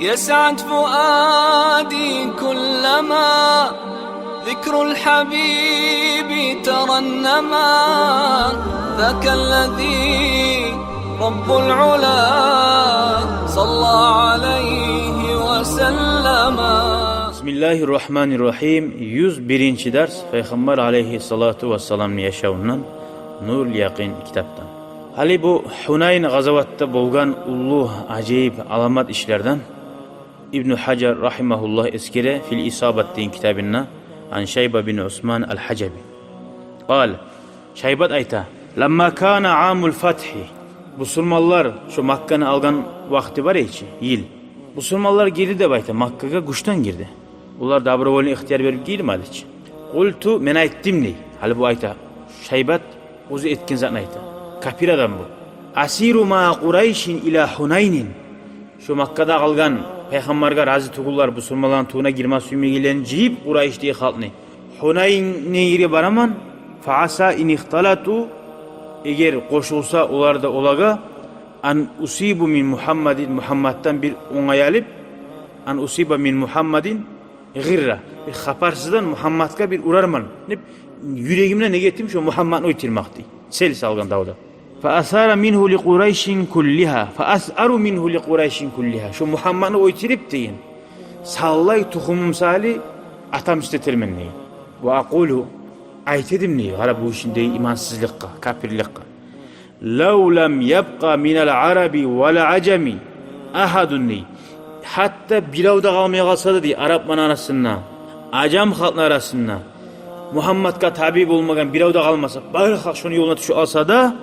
يسعد فؤادي كلما ذكر الحبيب ترنما ذاك الذي رب العلا صلى عليه وسلم. Bismillahirrahmanirrahim. 101. ders Peygamber aleyhissalatu vesselam'ın yaşamından Nur Yaqin kitaptan. Hali bu Hunayn gazavatta bolgan ullu acayip alamat işlerden İbn Hacer rahimahullah eskere fil isabat deyin kitabına an Şeyba bin Osman el-Hacebi. Qal Şeybat ayta lamma kana amul fathi Musulmanlar şu Makkan'ı algan vakti var ya yıl. Musulmanlar girdi de bayta Makka'ya kuştan girdi. Bunlar dabrovolun ihtiyar verip girmedi hiç. Kultu men ayttim ne? Hali bu ayta Şeybat uzu etkin zatına ayta. Kapir adam bu. Asiru ma Qurayşin ila Hunaynin. Şu Makka'da kalgan Peygamber'e razı tuğullar Musulmanların tuğuna girmez sümeygilerini cihip Qurayş diye halkını. Hunayn'e yeri baraman faasa in ihtalatu eğer koşulsa olar da olaga an usibu min Muhammedin Muhammed'den bir onay alıp an usiba min Muhammedin gırra bir haparsızdan Muhammed'e bir urarman. Yüreğimle ne getirmiş o Muhammed'i oytirmaktı. Sel salgan davda. فَأَثَارَ مِنْهُ لِقُرَيْشٍ كُلِّهَا فَأَسْأَرُ مِنْهُ لِقُرَيْشٍ كُلِّهَا. Şu Muhammed'i oytirip deyin. Sallay tuhumum sali atam istetirmen neyi. Ve akulu aytedim neyi. Hala bu işin deyi imansızlıkka, kapirlikka. لَوْ لَمْ يَبْقَى مِنَ الْعَرَبِ وَالْعَجَمِ ahadun neyi. Hatta biravda kalmaya kalsa da deyi. Arapman arasında, Acam halkın arasında Muhammed'ka tabi olmagan biravda kalmasa, bari halk şunu yoluna tuşu alsa da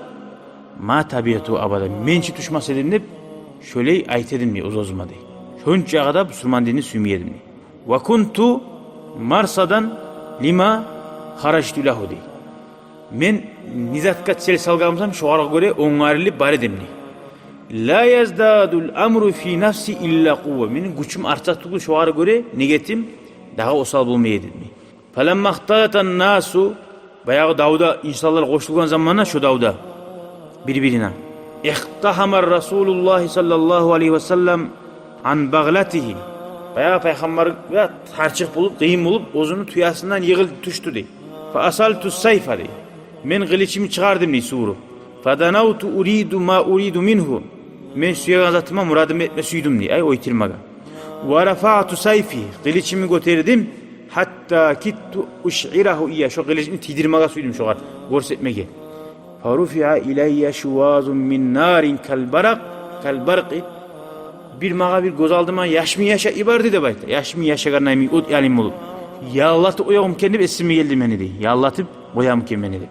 ma tabiatu abada mençi tuşmaz edim de şöyle ayet edim diye uzozma diye. Şunca kadar Müslüman dinini sümüyedim diye. Ve kuntu marsadan lima haraçtu lahu diye. Men nizatkat sel salgamsam şu ara göre onarlı bar edim diye. La yazdadul amru fi nafsi illa kuvve. Menin güçüm artsatıklı şu ara göre niyetim daha osal bulmayı edim diye. Falemma ihtalatan nasu bayağı Davud'a insanlar koşulgan zamanla şu Davud'a birbirine. İhtahamar Resulullah sallallahu aleyhi ve sellem an bağlatihi. Bayağı Peygamber tarçık bulup, kıyım bulup, ozunu tuyasından yığıldı düştü diye. Fa asaltu sayfa diye. Men kılıçımı çıkardım diye suru. Fadanavtu uridu ma uridu minhu. Men suya gazatıma muradım etme suydum diye. Ay o itirmaga. Ve rafa'tu sayfi. Kılıçımı götürdüm. Hatta kittu uş'irahu iya. Şu kılıçımı tidirmaga suydum şu kadar. Görsetmege. Farufi'a ileyye şuvazun min narin kalbarqi. Bir mağa bir göz aldıma yaşmı yaşa ibardı de bayta. Yaşmı yaşa garnaymi ut yalim olup. Yallatıp oyağım kendim esimi geldi beni de. Yallatıp oyağım kendim beni de.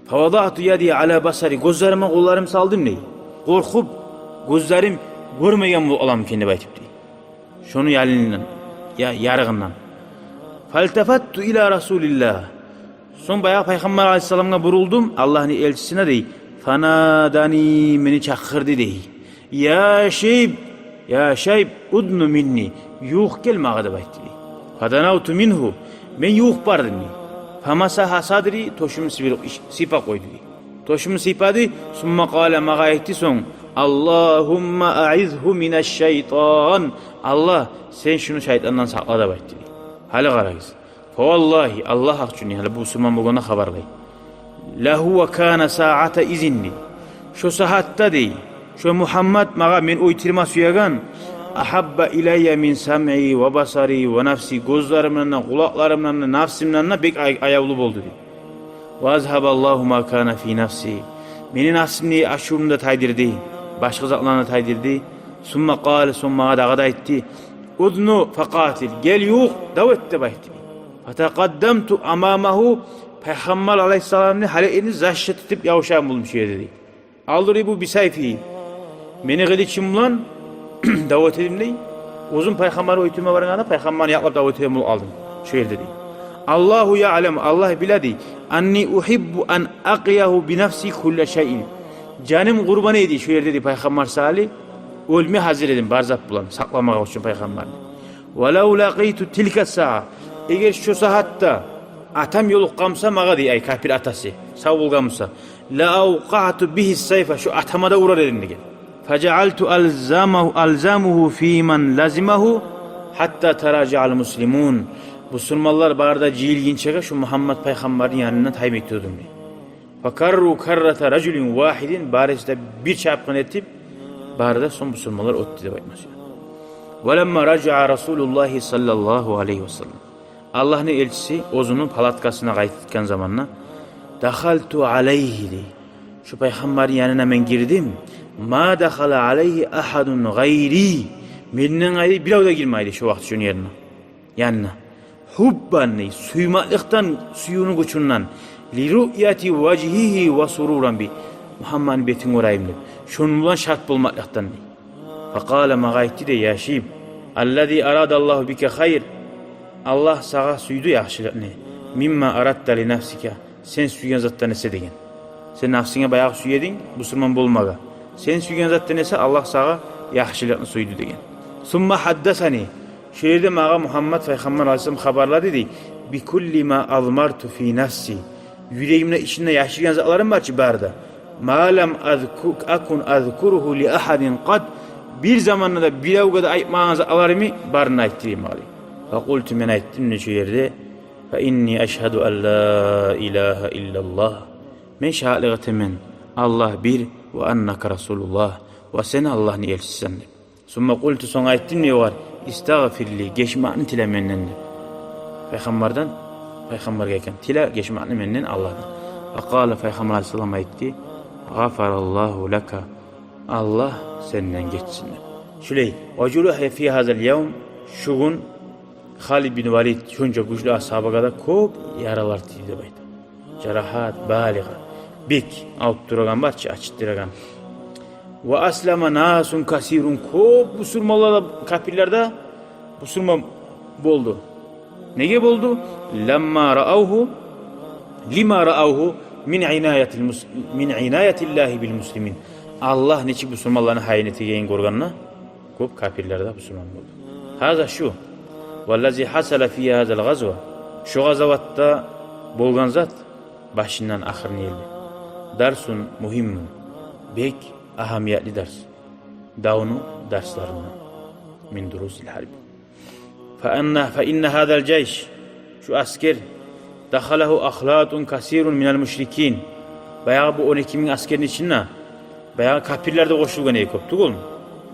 Favadatu yadi ala basari. Gözlerime kollarım saldım ne? Korkup gözlerim görmegen bu olam kendi baytıp de. Şunu yalinden yarığından. Faltafattu ila Rasulillah. Son bayağı Peygamber aleyhisselam'a buruldum. Allah'ın elçisine dey. Fanadani beni çakırdı dey. Ya şeyb udnu minni. Yuh gelme ağada bayt dey. Fadanavtu minhu. Ben yuh bardım dey. Famasaha sadri toşumu sipa koydu dey. Toşumu sipadı. Summa kâle mağayetti son. Allahumma a'izhu mineşşeytan. Allah sen şunu şeytandan sakla da bayt dey. Hali karayız. Vallahi Allah hakçuni hala bu Müslüman bulgana haberlay. Lahu ve kana saate izinni. Şu saatte dey. Şu Muhammed mağa men oytirma suyagan. Ahabba ileyye min sam'i ve basari ve nafsi. Gözlerimle, kulaklarımla, nafsimle bek ayavlı oldu dey. Ve azhaballahu ma kana fi nafsi. Menin nafsimni aşurumda taydirdi. Başka zatlarına taydirdi. Summa qale summa gada etti. Udnu faqatil. Gel yok davet de baytti. Fataqaddamtu amamahu. Peygamber aleyhisselam'ın halini zaşşet edip yavşağım bulmuş dedi. Aldırı bu bir sayfi. Beni kılıçımla davet edeyim dey. Uzun Peygamber'e oytuma varana Peygamber'e yaklap davet edeyim aldım. Şöyle dedi. Allahu ya'lem. Allah biladi. Anni uhibbu an aqiyahu bi nafsi kulle şeyin. Canım kurban edin. Şöyle dedi Peygamber salih. Ölme hazır edin. Barzap bulan. Saklamak için Peygamber'e. وَلَوْ لَقِيتُ تِلْكَ السَّاعَ. Eğer şu saatte atam yolu kamsa mağa diye ay kapir atası. Sağ bulgamsa. لَاَوْقَعْتُ بِهِ السَّيْفَ. Şu atama da uğrar edin. Fecealtu alzamuhu fi man lazimahu hatta teraca'al muslimun. Müslümanlar barda ciilginçege şu Muhammed Peygamber'in yanından tayyip etiyordum. Fakarru karrata raculin vahidin barışta bir çapkın etip barda son Müslümanlar otti de bakmaz. Velemma raca'a Resulullah sallallahu aleyhi ve sellem. Allah'ın elçisi ozunun palatkasına kayıtlıkken zamanla dakhaltu aleyhi de. Şu Peygamber'in yanına ben girdim. Ma dakhala aleyhi ahadun gayri. Menden ayrı bir avda girmeydi şu vakit şunun yerine. Yanına. Hubban suymaklıktan suyunun uçundan li ru'yati vecihihi ve sururan bi. Muhammed'in betini orayım de. Şununla şart bulmaklıktan. Fakale mağaytti de yaşayıp. Allazi aradallahu bike hayr. Allah sağa suydu yaxşılıkni. Mimma aratta li nafsika. Sen suygan zattan ese degen. Sen nafsine bayağı su yedin, Müslüman bolmaga. Sen suygan zattan ese Allah sağa yaxşılıkni suydu degen. Summa haddasani. Şu yerde mağa Muhammed Peygamber Aleyhisselam haberladı dedi. Bi kulli ma azmartu fi nafsi. Yüreğimde içinde yaşayan zatlarım var ki barda. Ma lam akun azkuruhu li ahadin qad. Bir zamanında da bir avgada aytmağın zatlarımı barına ayttireyim ali. Fakultu men ayttim ne şu yerde. Fe inni eşhedü en la ilahe illallah. Men şahitlik etemen Allah bir ve enneke Resulullah. Ve sen Allah'ın elçisisin. Summa kultu son ayttim ne var? İstağfirli geçmağını tile menden. Peygamberden Peygambergeyken tile geçmağını menden Allah'tan. Fakale Peygamber Aleyhisselam aytti. Gafarallahu laka. Allah senden geçsin. Şöyle. Veculuhe fi hazel yevm. Şugun Halid bin Velid şunca güçlü ashaba kadar kop yaralar tiydi baydı. Cerahat baliga. Bik alt duragan barça açıt duragan. Ve aslama nasun kasirun kop Müslümanlar kafirlerde Müslüman boldu. Nege boldu? Lima ra'awhu min inayetillahi bil muslimin. Allah neçik Müslümanların hayneti geyin gorganına kop kafirlerde Müslüman boldu. Haza şu. Vallazi hasala fi hazal gazwa. Şu gazavatta bolgan zat başından ahırına geldi. Dersun muhimmun. Bek ahamiyetli ders. Davunu derslerine. Min durusil harbi. Fe inne hadal ceyş. Şu asker dakhalahu ahlatun kasirun minel müşrikin. Bayağı bu 12 bin askerin içinde bayağı kafirlerde koşulgan edi koptuk oğlum.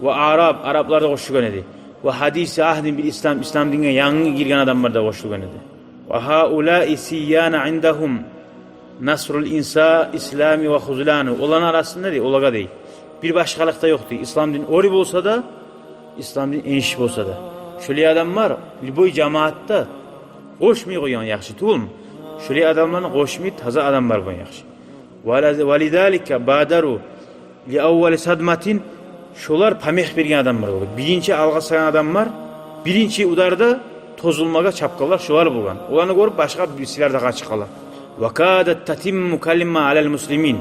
Ve Araplarda koşulgan edi. Ve hadisi ahdin bil İslam dinine yanı girgen adamlar da koşulgan edi. Ve haulâi siyyâne indahum nasrul insa İslami ve huzulanu. Olan arasında değil, olaga değil. Bir başkalıkta yoktu. İslam din orib olsa da, İslam din enişip olsa da. Şöyle adamlar, bir boy cemaatta koşmayı koyan yakşı, tuğul mu? Şöyle adamların koşmayı taza adamlar koyan yakşı. Validâlike bâdaru li avvali sadmatin. Şolar pameh bergen adamlar oldu. Birinci alga sayan adamlar, birinci udarda tozulmaga çapkalar şolar bulgan. Olanı görüp başka birisiler de kaçıkalar. Vakadet tatimmu kalima alel muslimin.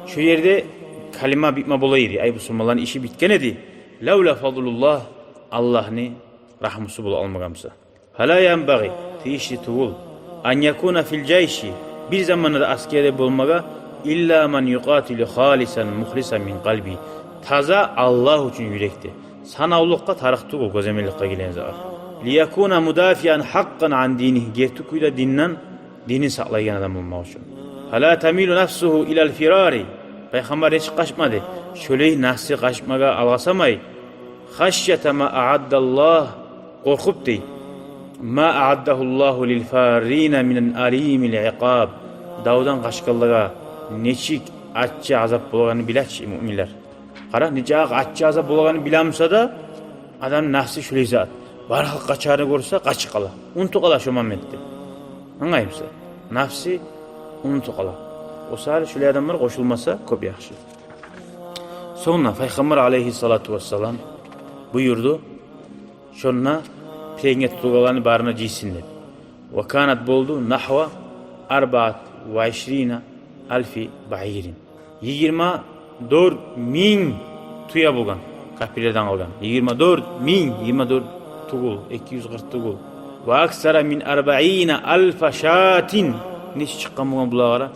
Şu yerde kalima bitme bolaydı. Ay Müslümanların işi bitken edi. Levla fadlullah Allah'ını rahmusu bul almagamsa. Hala yanbagi tişi tuğul. An yakuna fil ceyşi. Bir zamanında askerde bulmaga illa man yuqatilu halisan muhlisan min kalbi. Taza Allah için yürekti. Sanavlukka tarıktı o gözemellikka gelen zaman. Liyakuna mudafiyan hakkan an dini. Gertukuyla dinlen dini saklayan adam olmak için. Hala tamilu nafsuhu ilal firari. Peygamber hiç kaçmadı. Şöyle nafsi kaçmaga algasamay. Haşyete ma a'addallah. Korkup dey. Ma a'addahullahu lil farina minen alimil iqab. Davdan kaçkallığa neçik açça azap bulağını bilaç müminler. Qara neçe açça azap bulağını bilamsa da adam nafsi şöyle zat. Var halk kaçarını görse kaçı kala. Untu kala şu Muhammed'de. Anlayımsa. Nafsi untu kala. O sahil şöyle adamlar koşulmasa köp yaxşı. Sonra Peygamber aleyhissalatu vesselam buyurdu. Şonna peygamber tutulgalarını barına ciysinler. Ve kanat boldu nahva 24 alfi ba'irin. 24 bin tuya bulgan. Kapillerden algan. 24 tuğul. 240 tuğul. Ve aksara min 40 alfa şatin. Neşi çıkan bulgan bulağara?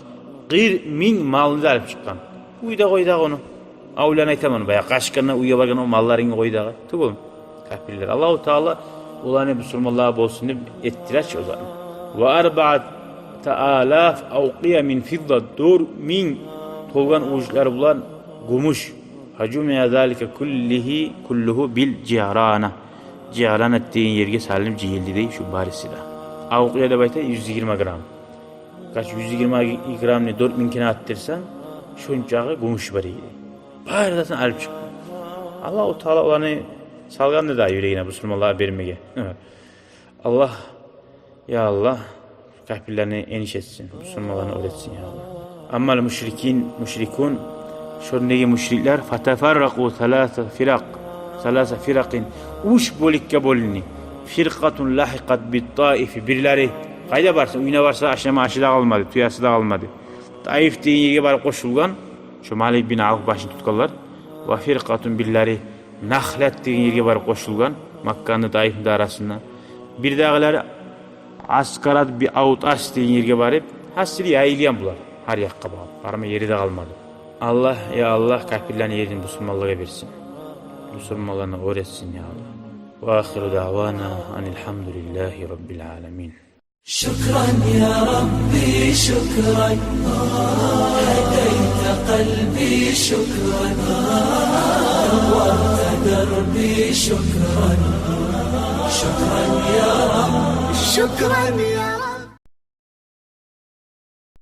40 bin malını da alıp çıkan. Uyda koyda onu. Avlan aytaman baya kaşkana uya bargan o mallarını koydağı. Tugum. Kafirler. Allahu Teala ulanı Müslümanlığa bolsun deb ettiraç o zaman. Ve arba'at ta'alaf avqiya min fidda 4000 tolgan uçlar bulan gumuş. Hacumiya zalika kulluhu bil cihrana. Cihran ettiğin yerge salim cihildi dey şu barisi da. Avqiya da bayta 120 gram. Kaç 120 gram ne 4000 kine attırsan şuncağı gumuş var idi. Bayırdasan alıp çık. Allah-u Teala olanı salgandı da yüreğine Müslümanlığa vermeye. Allah ya Allah kafirlerini eniş etsin. Müslümanlarını öğretsin ya Allah. Amma müşrikun şöndeki müşrikler feteferraku thalâsa firakin uç bolikke bolini firkatun lahikat bit taifi birileri kayda varsa uyuna varsa aşama aşıda kalmadı tuyası da kalmadı. Taif deyin yege barıp koşulgan şu Malik bin Avf başını tutkallar ve firkatun birileri Nahlet deyin yege barıp koşulgan Makka'nın Taif'in arasında bir dağları Askarat bir Autas deyin yege barıp hasili yayılyan bular har yakka bağlı barma yeri de kalmadı. Allah ya Allah kafirlerin yerini Müslümanlığa versin. Müslümanlarına öğretsin ya Allah. Ve ahiru davana anilhamdülillahi rabbil alemin. Şükran ya Rabbi şükran. Hedeyte kalbi şükran. Nurta derbi şükran. Şükran ya Rabbi şükran ya